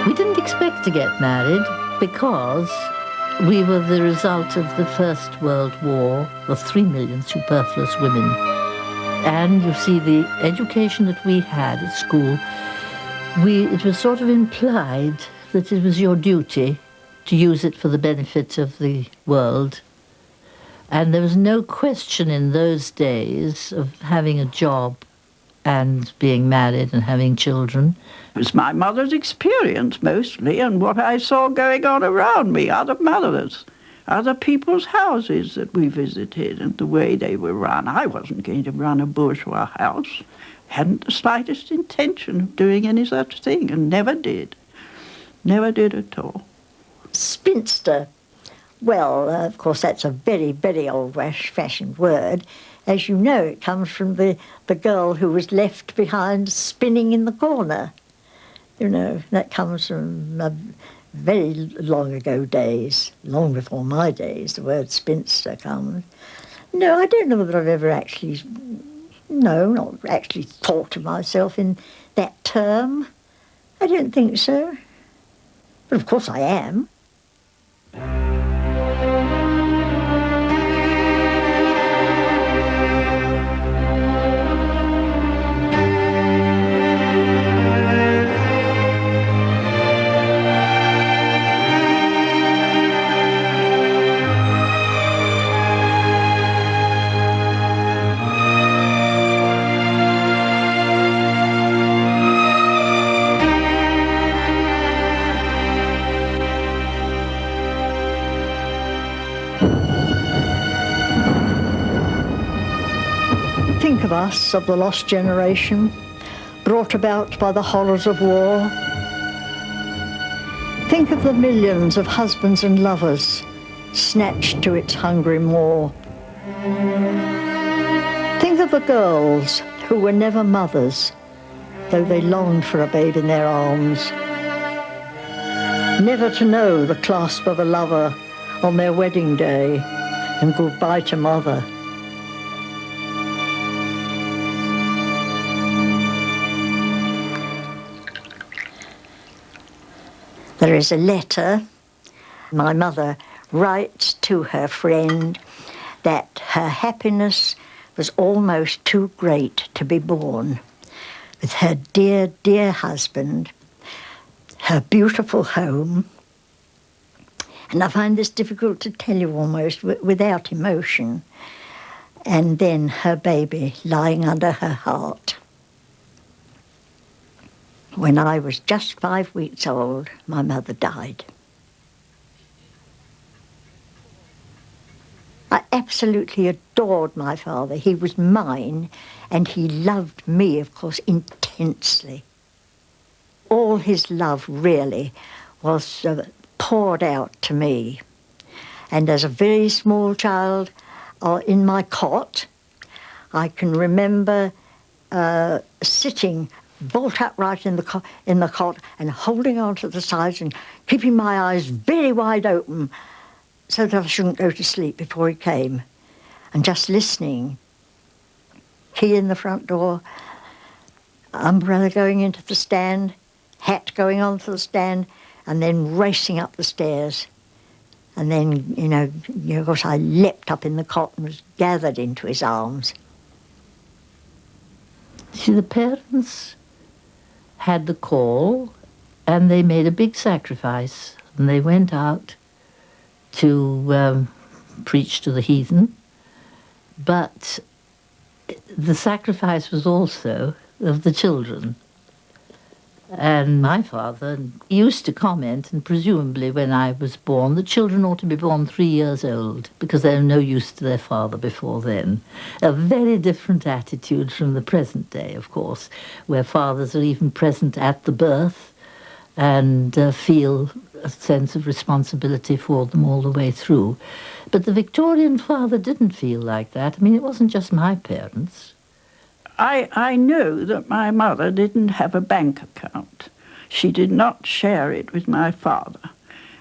We didn't expect to get married because we were the result of the First World War, of 3 million superfluous women. And you see, the education that we had at school, it was sort of implied that it was your duty to use it for the benefit of the world. And there was no question in those days of having a job and being married and having children. It was my mother's experience mostly, and what I saw going on around me, other mothers, other people's houses that we visited and the way they were run. I wasn't going to run a bourgeois house. Hadn't the slightest intention of doing any such thing, and never did. Never did at all. Spinster. Well, of course, that's a very, very old-fashioned word. As you know, it comes from the girl who was left behind spinning in the corner. You know, that comes from very long ago days, long before my days, the word spinster comes. No, I don't know whether I've ever actually, not actually thought of myself in that term. I don't think so. But of course I am. Think of us, of the lost generation, brought about by the horrors of war. Think of the millions of husbands and lovers snatched to its hungry maw. Think of the girls who were never mothers, though they longed for a babe in their arms. Never to know the clasp of a lover on their wedding day and goodbye to mother. There is a letter my mother writes to her friend that her happiness was almost too great to be borne. With her dear, dear husband, her beautiful home, and I find this difficult to tell you almost without emotion, and then her baby lying under her heart. When I was just 5 weeks old, my mother died. I absolutely adored my father. He was mine, and he loved me, of course, intensely. All his love, really, was poured out to me. And as a very small child, in my cot, I can remember sitting bolt upright in the cot and holding on to the sides and keeping my eyes very wide open so that I shouldn't go to sleep before he came, and just listening. Key in the front door, umbrella going into the stand, hat going onto the stand, and then racing up the stairs. And then, of course, I leapt up in the cot and was gathered into his arms. See, the parents had the call, and they made a big sacrifice, and they went out to preach to the heathen, but the sacrifice was also of the children. And my father used to comment, and presumably when I was born, that children ought to be born 3 years old because they're no use to their father before then. A very different attitude from the present day, of course, where fathers are even present at the birth and feel a sense of responsibility for them all the way through. But the Victorian father didn't feel like that. I mean, it wasn't just my parents. I know that my mother didn't have a bank account. She did not share it with my father.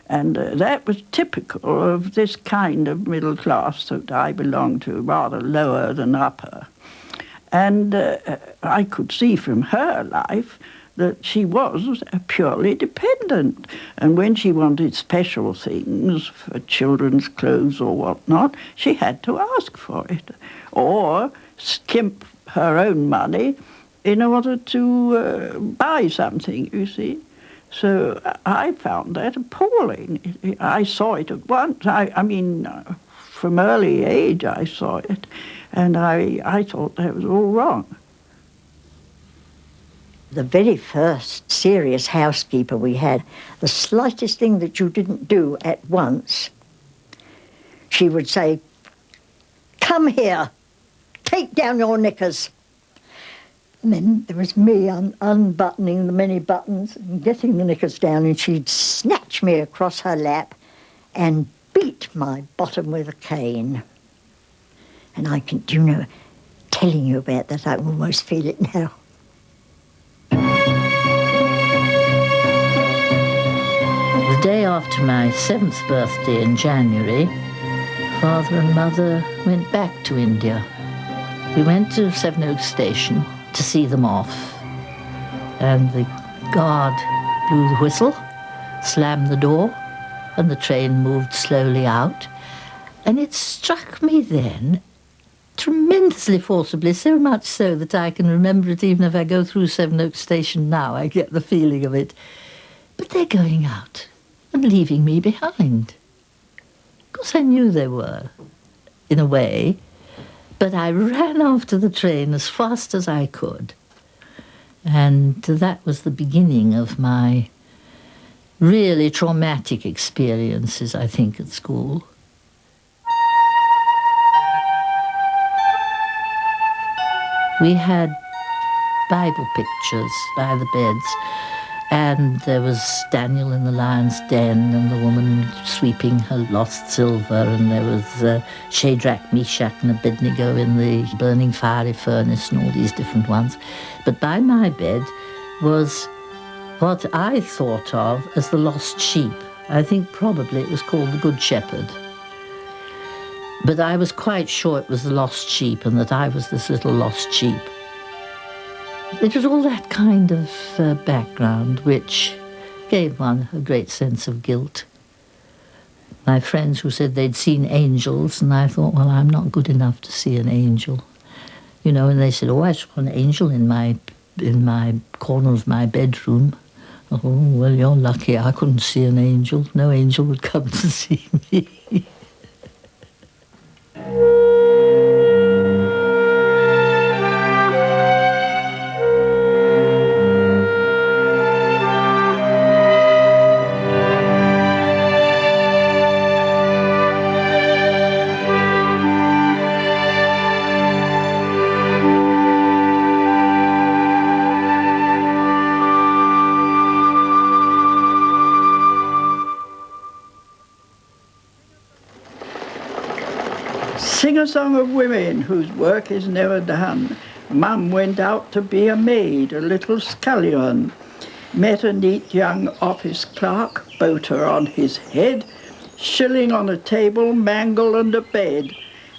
And that was typical of this kind of middle class that I belonged to, rather lower than upper. And I could see from her life that she was purely dependent. And when she wanted special things for children's clothes or whatnot, she had to ask for it, or skimp her own money in order to buy something, you see. So I found that appalling. I saw it at once. I mean, from early age I saw it, and I thought that was all wrong. The very first serious housekeeper we had, the slightest thing that you didn't do at once, she would say, "Come here, take down your knickers." And then there was me unbuttoning the many buttons and getting the knickers down, and she'd snatch me across her lap and beat my bottom with a cane. And I can, do you know, telling you about that, I almost feel it now. The day after my 7th birthday in January, Father and Mother went back to India. We went to Sevenoaks Station to see them off, and the guard blew the whistle, slammed the door, and the train moved slowly out. And it struck me then tremendously forcibly, so much so that I can remember it even if I go through Sevenoaks Station now. I get the feeling of it. But they're going out and leaving me behind. Of course, I knew they were, in a way, but I ran after the train as fast as I could. And that was the beginning of my really traumatic experiences, I think, at school. We had Bible pictures by the beds, and there was Daniel in the lion's den, and the woman sweeping her lost silver, and there was Shadrach, Meshach, and Abednego in the burning fiery furnace, and all these different ones. But by my bed was what I thought of as the lost sheep. I think probably it was called the Good Shepherd. But I was quite sure it was the lost sheep, and that I was this little lost sheep. It was all that kind of background which gave one a great sense of guilt. My friends who said they'd seen angels, and I thought, well, I'm not good enough to see an angel. You know, and they said, oh, I saw an angel in my corner of my bedroom. Oh, well, you're lucky. I couldn't see an angel. No angel would come to see me. Sing a song of women whose work is never done. Mum went out to be a maid, a little scullion. Met a neat young office clerk, boater on his head, shilling on a table, mangle and a bed.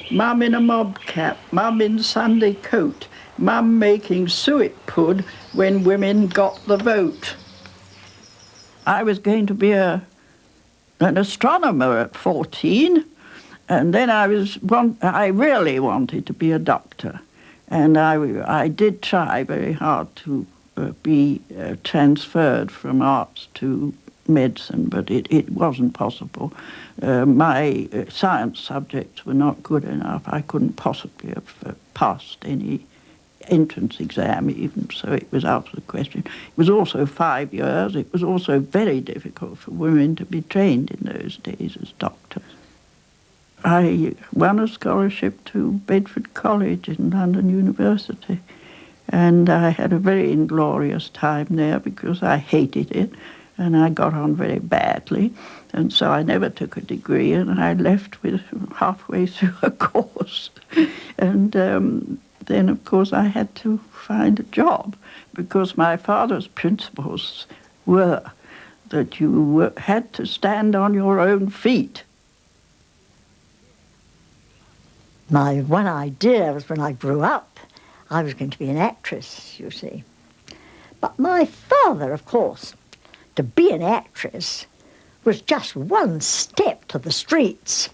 Mum in a mob cap, mum in Sunday coat, mum making suet pud when women got the vote. I was going to be an astronomer at 14. And then I really wanted to be a doctor, and I did try very hard to be transferred from arts to medicine, but it wasn't possible. My science subjects were not good enough. I couldn't possibly have passed any entrance exam even, so it was out of the question. It was also 5 years. It was also very difficult for women to be trained in those days as doctors. I won a scholarship to Bedford College in London University, and I had a very inglorious time there because I hated it and I got on very badly, and so I never took a degree, and I left with halfway through a course. And then, of course, I had to find a job because my father's principles were that you had to stand on your own feet. My one idea was when I grew up, I was going to be an actress, you see. But my father, of course, to be an actress was just one step to the streets.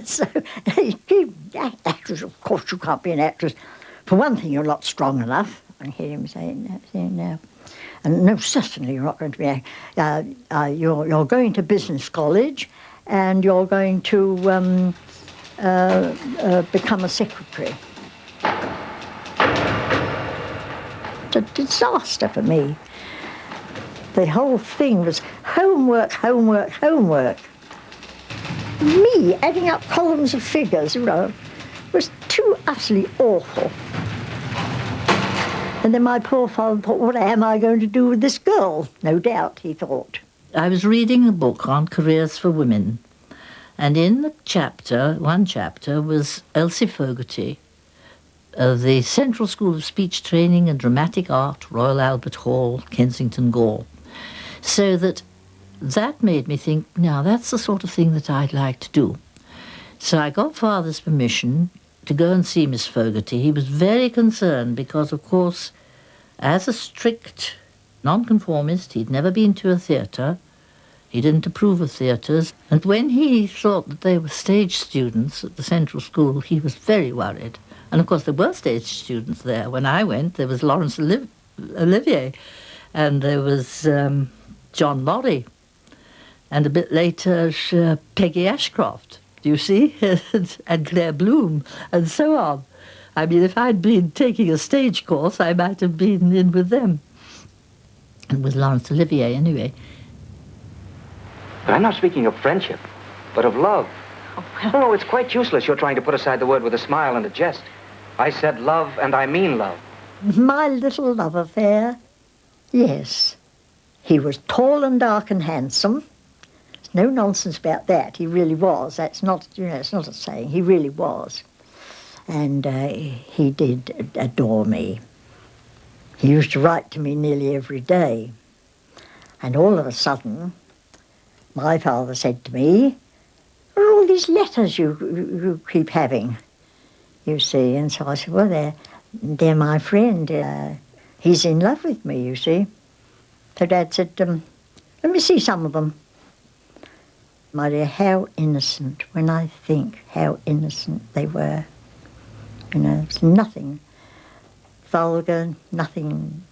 So, actress, of course you can't be an actress. For one thing, you're not strong enough. I hear him saying that. And no, certainly you're not going to be. You're going to business college, and you're going to become a secretary. It's a disaster for me. The whole thing was homework, homework, homework. Me adding up columns of figures, was too utterly awful. And then my poor father thought, what am I going to do with this girl? No doubt, he thought. I was reading a book on careers for women, and in the chapter, one chapter, was Elsie Fogarty of the Central School of Speech Training and Dramatic Art, Royal Albert Hall, Kensington Gore. So that made me think, now that's the sort of thing that I'd like to do. So I got Father's permission to go and see Miss Fogarty. He was very concerned because, of course, as a strict nonconformist, he'd never been to a theatre. He didn't approve of theatres. And when he thought that they were stage students at the Central School, he was very worried. And, of course, there were stage students there. When I went, there was Laurence Olivier, and there was John Laurie, and a bit later Peggy Ashcroft, do you see, and Claire Bloom, and so on. I mean, if I'd been taking a stage course, I might have been in with them, and with Laurence Olivier anyway. But I'm not speaking of friendship, but of love. Oh, no, it's quite useless you're trying to put aside the word with a smile and a jest. I said love, and I mean love. My little love affair, yes. He was tall and dark and handsome. There's no nonsense about that. He really was. That's not, it's not a saying. He really was. And he did adore me. He used to write to me nearly every day. And all of a sudden, my father said to me, what are all these letters you keep having? You see, and so I said, well, they're my friend. He's in love with me, you see. So Dad said, let me see some of them. My dear, how innocent, when I think how innocent they were. It's nothing vulgar, nothing,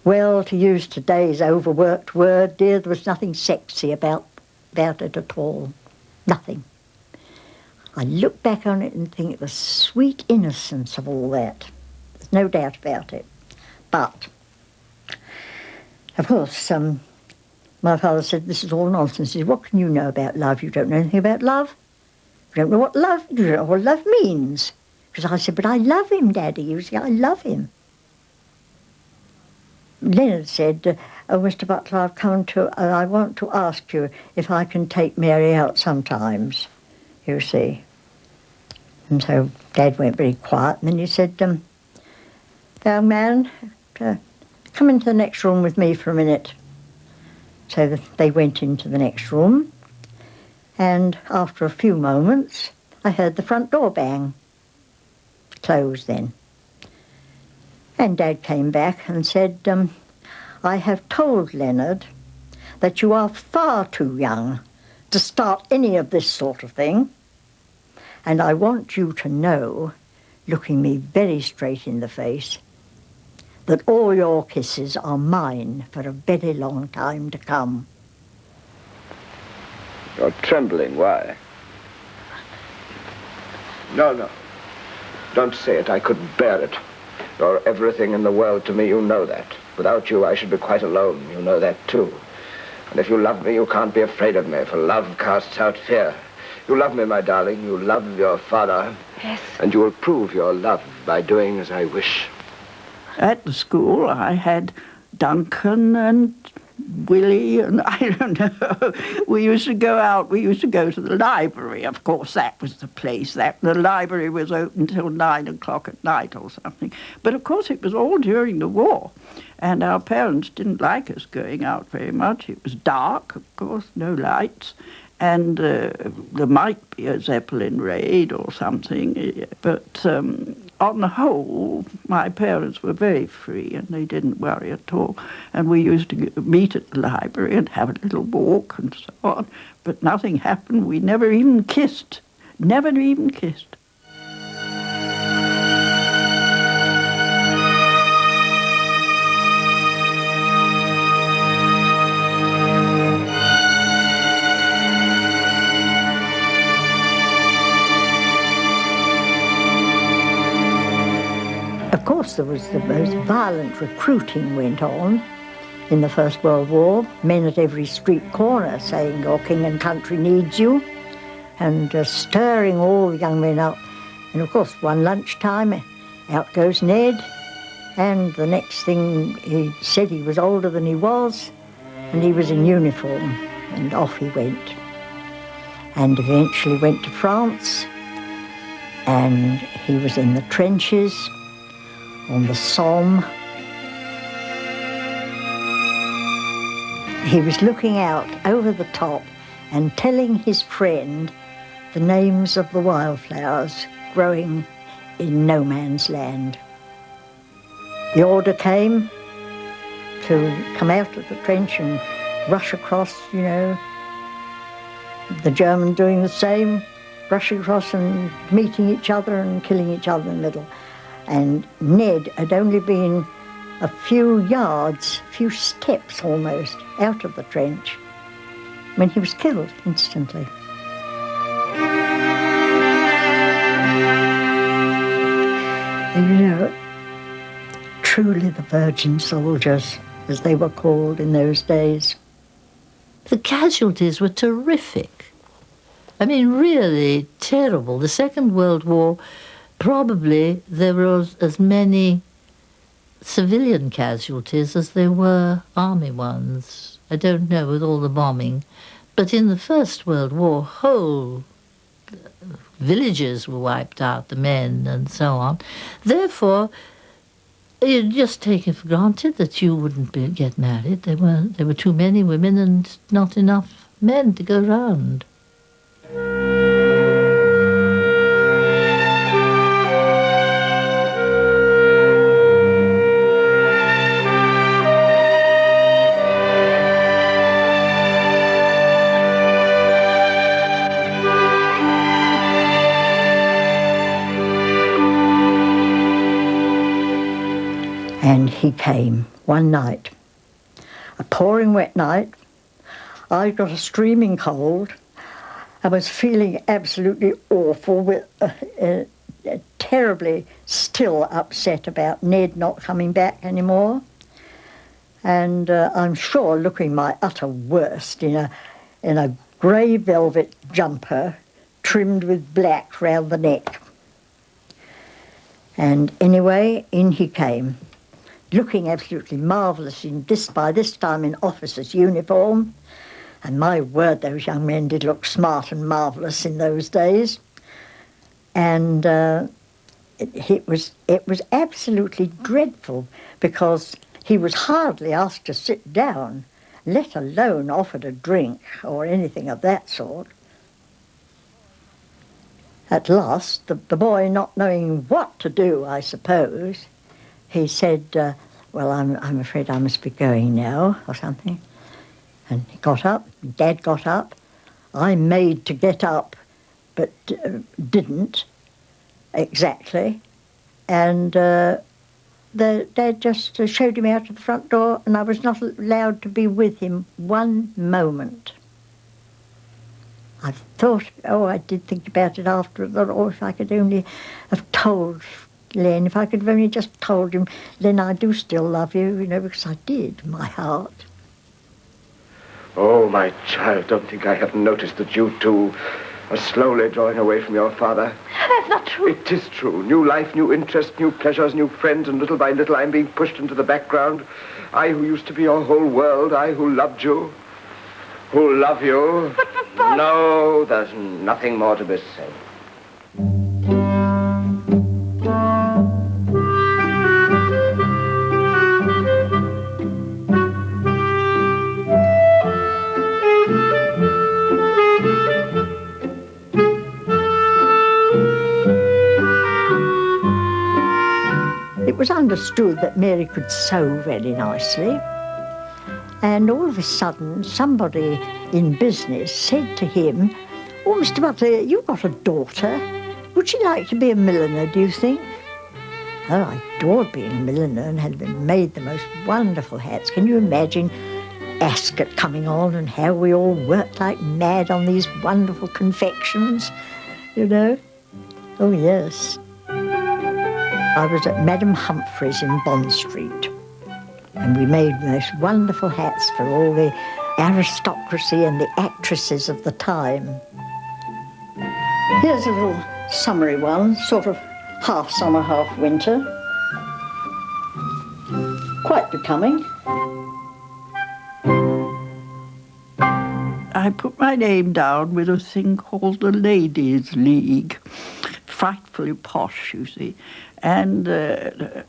well, to use today's overworked word, dear, there was nothing sexy about it at all. Nothing. I look back on it and think it was sweet innocence of all that. There's no doubt about it. But, of course, my father said, this is all nonsense. He said, what can you know about love? You don't know anything about love. You don't know what love means. Because I said, but I love him, Daddy. You see, I love him. Leonard said, oh, Mr. Butler, I want to ask you if I can take Mary out sometimes, you see. And so Dad went very quiet, and then he said, young man, come into the next room with me for a minute. So they went into the next room, and after a few moments, I heard the front door bang. Closed then. And Dad came back and said, I have told Leonard that you are far too young to start any of this sort of thing. And I want you to know, looking me very straight in the face, that all your kisses are mine for a very long time to come. You're trembling. Why? No. Don't say it. I couldn't bear it. You're everything in the world to me. You know that. Without you, I should be quite alone. You know that, too. And if you love me, you can't be afraid of me, for love casts out fear. You love me, my darling. You love your father. Yes. And you will prove your love by doing as I wish. At the school, I had Duncan and Willie and I don't know. We used to go out. We used to go to the library. Of course, that was the place. The library was open till 9 o'clock at night or something. But of course, it was all during the war, and our parents didn't like us going out very much. It was dark, of course, no lights, And there might be a Zeppelin raid or something, but on the whole, my parents were very free and they didn't worry at all. And we used to meet at the library and have a little walk and so on, but nothing happened. We never even kissed, never even kissed. Of course, there was the most violent recruiting went on in the First World War. Men at every street corner saying, your king and country needs you, and stirring all the young men up. And of course, one lunchtime, out goes Ned, and the next thing he said he was older than he was, and he was in uniform, and off he went. And eventually went to France, and he was in the trenches, on the Somme. He was looking out over the top and telling his friend the names of the wildflowers growing in no man's land. The order came to come out of the trench and rush across, you know, the German doing the same, rushing across and meeting each other and killing each other in the middle. And Ned had only been a few yards, a few steps almost, out of the trench when he was killed instantly. And you know, truly the virgin soldiers, as they were called in those days. The casualties were terrific. I mean, really terrible. The Second World War, probably there were as many civilian casualties as there were army ones. I don't know, with all the bombing. But in the First World War, whole villages were wiped out, the men and so on. Therefore, you just take it for granted that you wouldn't get married. There were too many women and not enough men to go round. And he came one night, a pouring wet night. I got a streaming cold. I was feeling absolutely awful, terribly still upset about Ned not coming back anymore. And I'm sure looking my utter worst in a grey velvet jumper trimmed with black round the neck. And anyway, in he came, looking absolutely marvellous by this time in officer's uniform. And my word, those young men did look smart and marvellous in those days. And it was absolutely dreadful, because he was hardly asked to sit down, let alone offered a drink or anything of that sort. At last, the boy, not knowing what to do, I suppose, he said, well, I'm afraid I must be going now, or something. And he got up, Dad got up. I made to get up, but didn't exactly. And Dad just showed him out of the front door, and I was not allowed to be with him one moment. I thought, I did think about it after, I thought, if I could only have told Len, if I could have only just told him, Len, I do still love you, because I did, my heart. Oh, my child, don't think I haven't noticed that you too are slowly drawing away from your father. That's not true. It is true. New life, new interests, new pleasures, new friends, and little by little I'm being pushed into the background. I who used to be your whole world, I who loved you, who love you. But Papa... No, there's nothing more to be said. understood that Mary could sew very nicely. And all of a sudden, somebody in business said to him, "Oh, Mr. Butler, you've got a daughter. Would she like to be a milliner, do you think?" Oh, I adored being a milliner and had made the most wonderful hats. Can you imagine Ascot coming on and how we all worked like mad on these wonderful confections, you know? Oh, yes. I was at Madam Humphrey's in Bond Street, and we made the most wonderful hats for all the aristocracy and the actresses of the time. Here's a little summery one, sort of half summer, half winter. Quite becoming. I put my name down with a thing called the Ladies' League. Frightfully posh, you see. And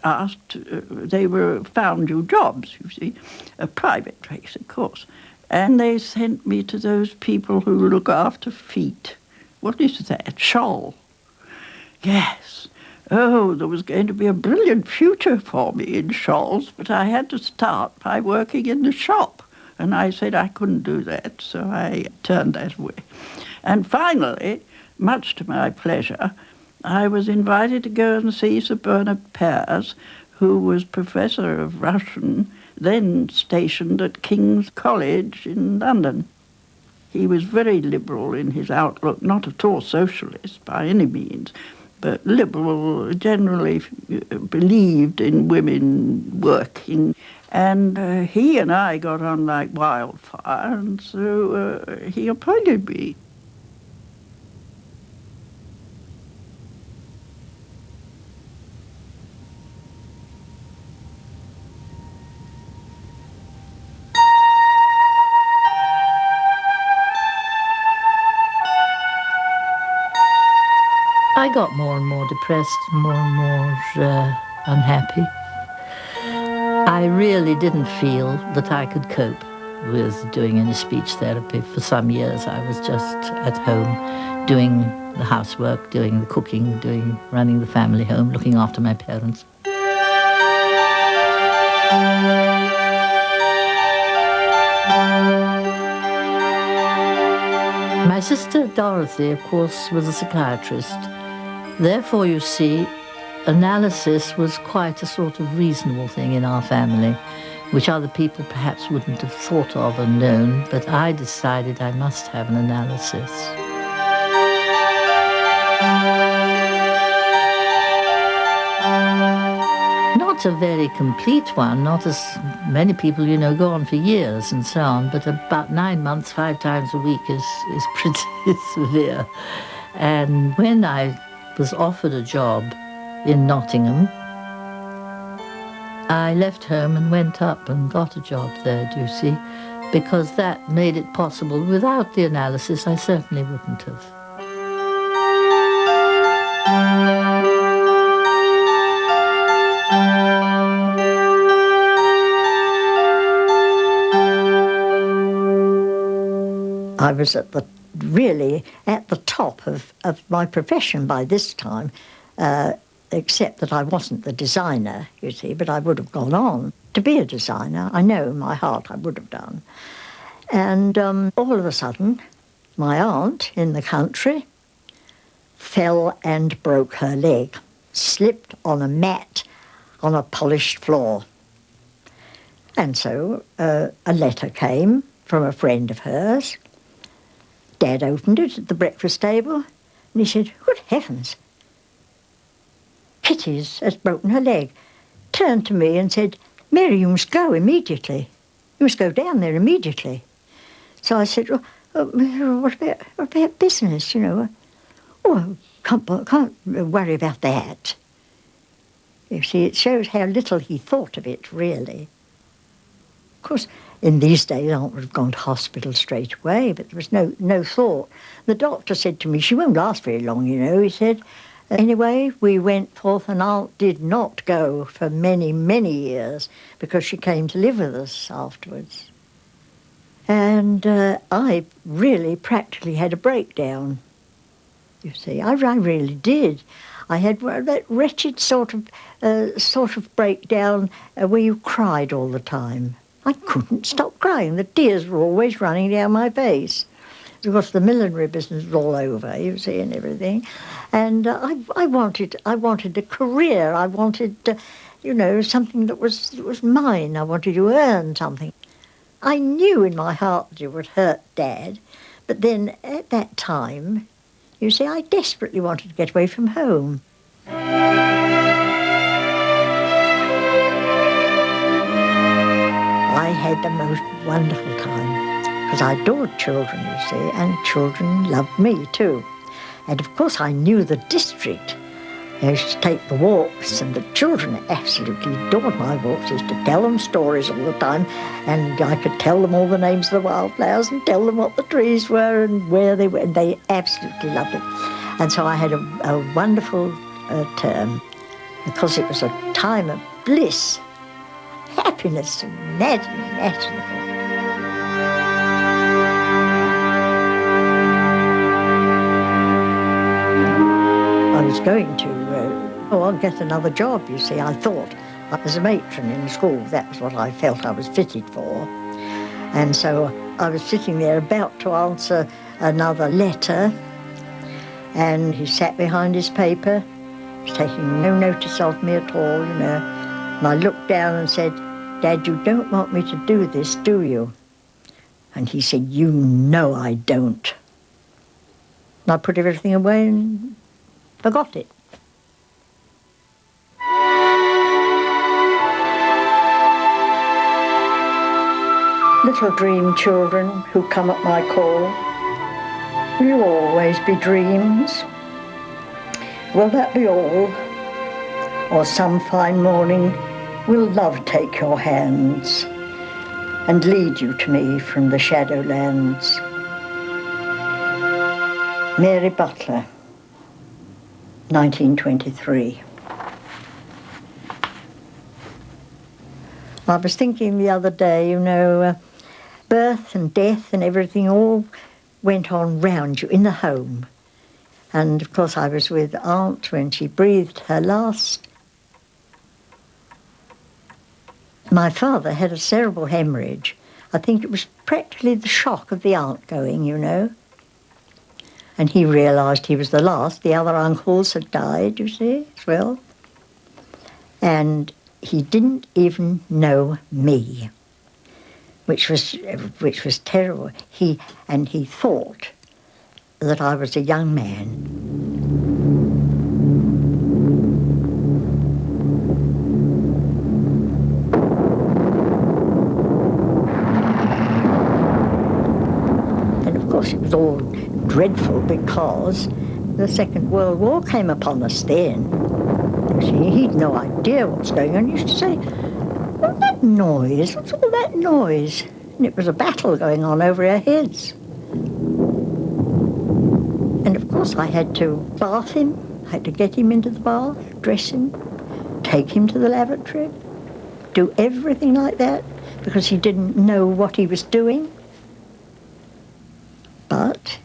asked, they found you jobs, you see. A private place, of course. And they sent me to those people who look after feet. What is that? Shawl. Yes. Oh, there was going to be a brilliant future for me in shawls, but I had to start by working in the shop. And I said I couldn't do that, so I turned that away. And finally, much to my pleasure, I was invited to go and see Sir Bernard Pears, who was Professor of Russian, then stationed at King's College in London. He was very liberal in his outlook, not at all socialist by any means, but liberal, generally believed in women working. And he and I got on like wildfire, and so he appointed me. I got more and more depressed, more and more unhappy. I really didn't feel that I could cope with doing any speech therapy. For some years I was just at home doing the housework, doing the cooking, running the family home, looking after my parents. My sister Dorothy, of course, was a psychiatrist. Therefore, you see, analysis was quite a sort of reasonable thing in our family, which other people perhaps wouldn't have thought of or known, but I decided I must have an analysis. Not a very complete one, not as many people, you know, go on for years and so on, but about 9 months, 5 times a week is pretty severe. And when I was offered a job in Nottingham, I left home and went up and got a job there, do you see? Because that made it possible. Without the analysis, I certainly wouldn't have. I was really at the top of my profession by this time, except that I wasn't the designer, you see, but I would have gone on to be a designer. I know in my heart I would have done. And all of a sudden, my aunt in the country fell and broke her leg, slipped on a mat on a polished floor. And so a letter came from a friend of hers. Dad opened it at the breakfast table, and he said, "Good heavens, Kitty's has broken her leg." Turned to me and said, "Mary, you must go immediately. You must go down there immediately." So I said, what about business, you know? "Oh, can't worry about that." You see, it shows how little he thought of it, really. Of course, in these days, Aunt would have gone to hospital straight away, but there was no thought. The doctor said to me, "She won't last very long, you know," he said. Anyway, we went forth, and Aunt did not go for many, many years because she came to live with us afterwards. And I really practically had a breakdown. you see. I really did. I had that wretched sort of breakdown where you cried all the time. I couldn't stop crying. The tears were always running down my face. Because the millinery business was all over, you see, and everything. And I wanted a career. I wanted, something that was mine. I wanted to earn something. I knew in my heart that it would hurt Dad. But then at that time, you see, I desperately wanted to get away from home. I had the most wonderful time because I adored children, you see, and children loved me too. And of course I knew the district. I used to take the walks, and the children absolutely adored my walks. I used to tell them stories all the time, and I could tell them all the names of the wildflowers and tell them what the trees were and where they were, and they absolutely loved it. And so I had a wonderful term, because it was a time of bliss, happiness, unimaginable. I was going to, I'll get another job, you see, I thought. As a matron in school, that was what I felt I was fitted for. And so I was sitting there about to answer another letter, and he sat behind his paper, was taking no notice of me at all, you know. And I looked down and said, "Dad, you don't want me to do this, do you?" And he said, "You know I don't." And I put everything away and forgot it. Little dream children who come at my call, will you always be dreams? Will that be all? Or some fine morning will love take your hands and lead you to me from the shadowlands? Mary Butler, 1923. I was thinking the other day, you know, birth and death and everything all went on round you in the home. And of course I was with Aunt when she breathed her last. My father had a cerebral hemorrhage. I think it was practically the shock of the aunt going, you know. And he realised he was the last. The other uncles had died, you see, as well. And he didn't even know me, which was terrible. He thought that I was a young man. And of course it was all dreadful because the Second World War came upon us then. He'd no idea what's going on. He used to say, "What's that noise? What's all that noise?" And it was a battle going on over our heads. And of course I had to bath him. I had to get him into the bath, dress him, take him to the lavatory, do everything like that because he didn't know what he was doing. But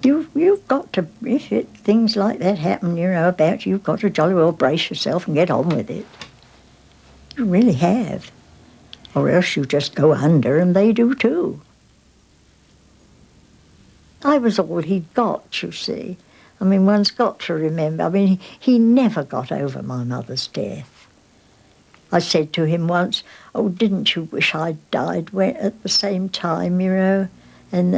you've got to, if things like that happen, you know, about you, you've got to jolly well brace yourself and get on with it. You really have. Or else you just go under, and they do too. I was all he'd got, you see. I mean, one's got to remember. I mean, he never got over my mother's death. I said to him once, "Oh, didn't you wish I'd died at the same time, you know?" And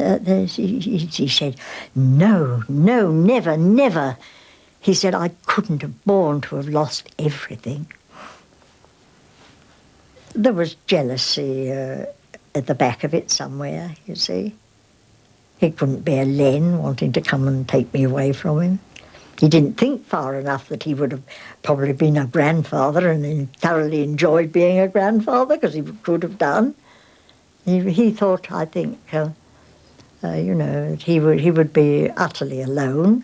he said, "No, never, never." He said, "I couldn't have borne to have lost everything." There was jealousy at the back of it somewhere, you see. He couldn't bear Len wanting to come and take me away from him. He didn't think far enough that he would have probably been a grandfather and thoroughly enjoyed being a grandfather, because he could have done. He thought, I think, you know, he would be utterly alone.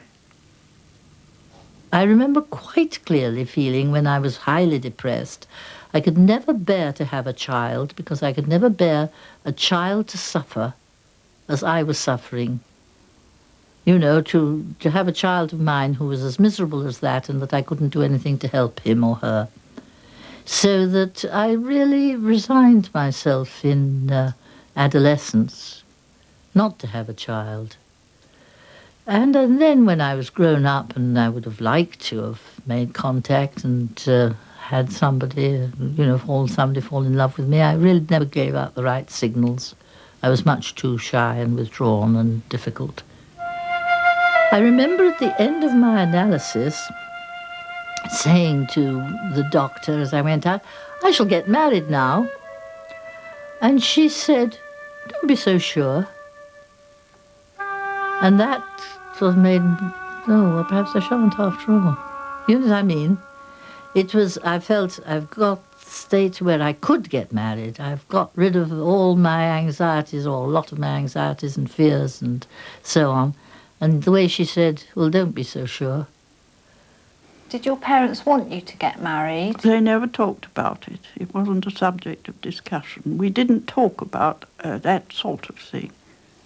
I remember quite clearly feeling when I was highly depressed, I could never bear to have a child because I could never bear a child to suffer as I was suffering. you know, to have a child of mine who was as miserable as that and that I couldn't do anything to help him or her. So that I really resigned myself in adolescence not to have a child. And then when I was grown up and I would have liked to have made contact and had somebody, somebody fall in love with me, I really never gave out the right signals. I was much too shy and withdrawn and difficult. I remember at the end of my analysis saying to the doctor as I went out, I shall get married now. And she said, don't be so sure. And that sort of made, well, perhaps I shan't after all. You know what I mean? It was, I felt I've got the state where I could get married. I've got rid of all my anxieties, or a lot of my anxieties and fears and so on. And the way she said, well, don't be so sure. Did your parents want you to get married? They never talked about it. It wasn't a subject of discussion. We didn't talk about that sort of thing.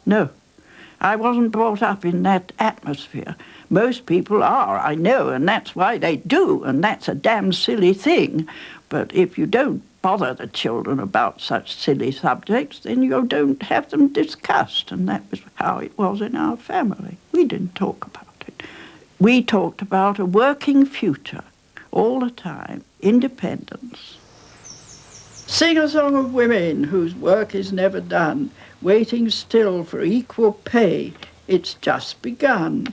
No. I wasn't brought up in that atmosphere. Most people are, I know, and that's why they do, and that's a damn silly thing. But if you don't bother the children about such silly subjects, then you don't have them discussed, and that was how it was in our family. We didn't talk about it. We talked about a working future all the time, independence. Sing a song of women whose work is never done, waiting still for equal pay, it's just begun.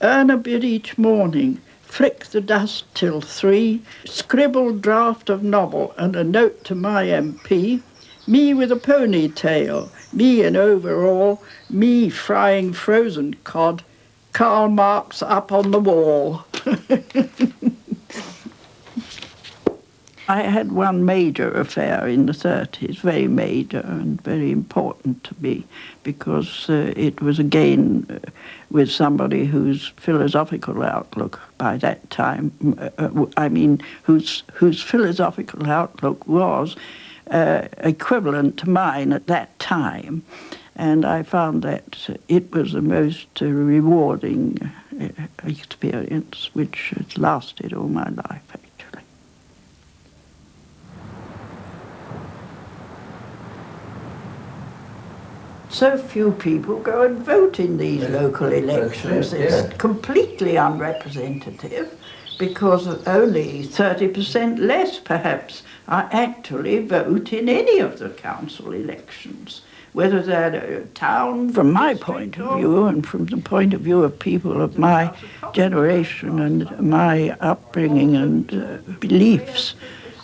Earn a bit each morning, flick the dust till 3, scribble draft of novel and a note to my MP, me with a ponytail, me in overall, me frying frozen cod, Karl Marx up on the wall. I had one major affair in the 30s, very major and very important to me, because it was again with somebody whose philosophical outlook by that time, whose philosophical outlook was equivalent to mine at that time. And I found that it was the most rewarding experience, which has lasted all my life, actually. So few people go and vote in these local elections. It's completely unrepresentative, because only 30% less, perhaps, actually vote in any of the council elections. Whether they're a town, from my point of view, and from the point of view of people of my generation and my upbringing and beliefs,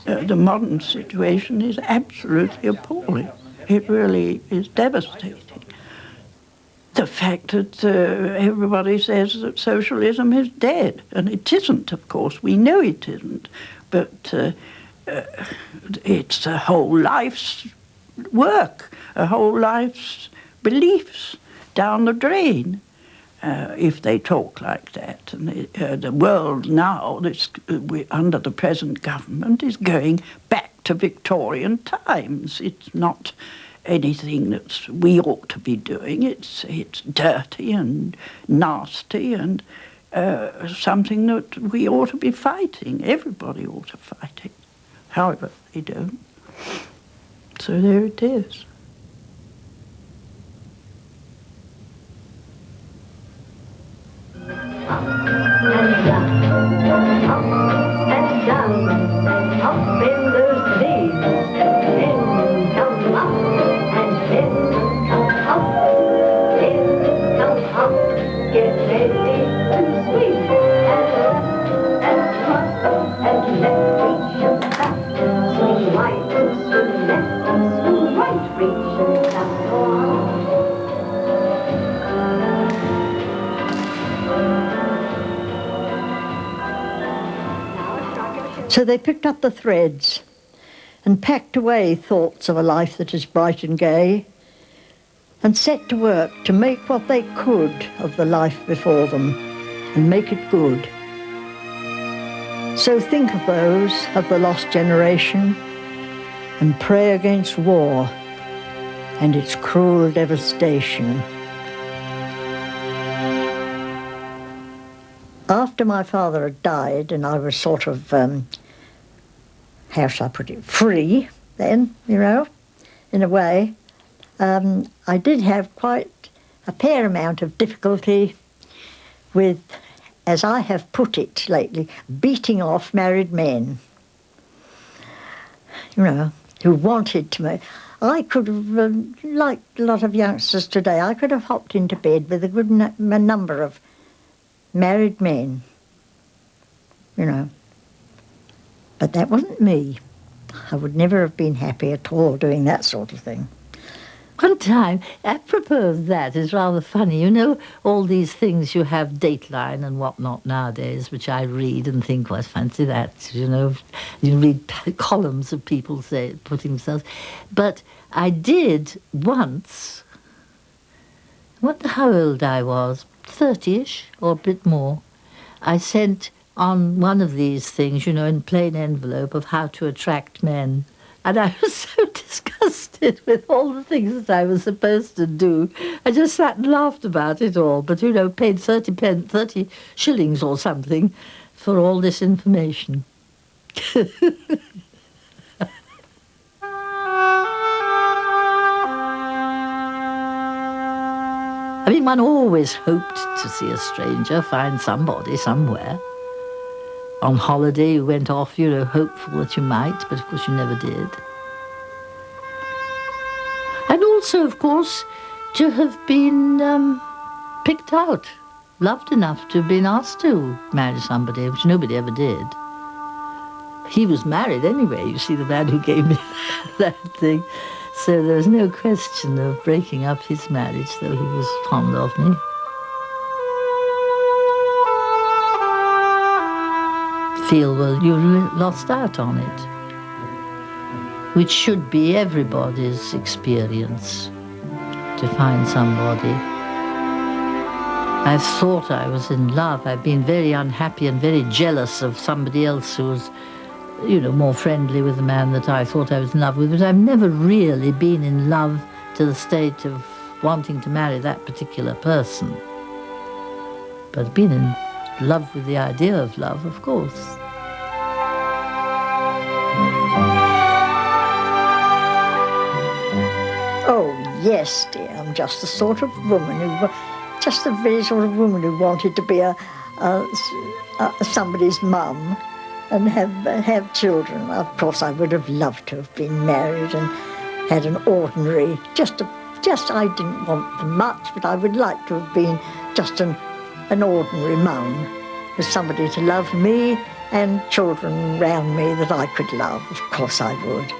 the modern situation is absolutely appalling. It really is devastating. The fact that everybody says that socialism is dead, and it isn't, of course. We know it isn't, but it's a whole life's work, a whole life's beliefs down the drain, if they talk like that. And the world now, under the present government, is going back to Victorian times. It's not anything that we ought to be doing. It's dirty and nasty and something that we ought to be fighting. Everybody ought to fight it. However, they don't. So there it is. Up and down, up and down, up in those knees. Men come up and men come up, men come up, get ready to swing and left and left, reach and back, swing right, swing left, swing right, reach and back. So they picked up the threads and packed away thoughts of a life that is bright and gay, and set to work to make what they could of the life before them and make it good. So think of those of the lost generation and pray against war and its cruel devastation. after my father had died and I was sort of, how shall I put it, free then, you know, in a way, I did have quite a fair amount of difficulty with, as I have put it lately, beating off married men, you know, who wanted to marry. I could have, like a lot of youngsters today, I could have hopped into bed with a good number of married men, you know. But that wasn't me. I would never have been happy at all doing that sort of thing. One time, apropos of that, is rather funny. You know, all these things you have, Dateline and whatnot nowadays, which I read and think, well, I fancy that, you know. You read columns of people putting themselves. But I did once, I wonder how old I was, 30-ish or a bit more. I sent on one of these things, you know, in plain envelope of how to attract men. And I was so disgusted with all the things that I was supposed to do. I just sat and laughed about it all, but, you know, paid 30 shillings or something for all this information. I mean, one always hoped to see a stranger, find somebody somewhere. On holiday, you went off, you know, hopeful that you might, but of course you never did. And also, of course, to have been picked out, loved enough to have been asked to marry somebody, which nobody ever did. He was married anyway, you see, the man who gave me that thing. So there was no question of breaking up his marriage, though he was fond of me. Feel, well, you lost out on it, which should be everybody's experience, to find somebody. I've thought I was in love. I've been very unhappy and very jealous of somebody else who was, you know, more friendly with the man that I thought I was in love with, but I've never really been in love to the state of wanting to marry that particular person. But I've been in love with the idea of love, of course. Oh, yes, dear, I'm just the sort of woman who, just the very sort of woman who wanted to be somebody's mum and have children. Of course, I would have loved to have been married and had an ordinary, just I didn't want them much, but I would like to have been just an ordinary mum with somebody to love me and children round me that I could love. Of course I would.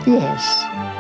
Yes.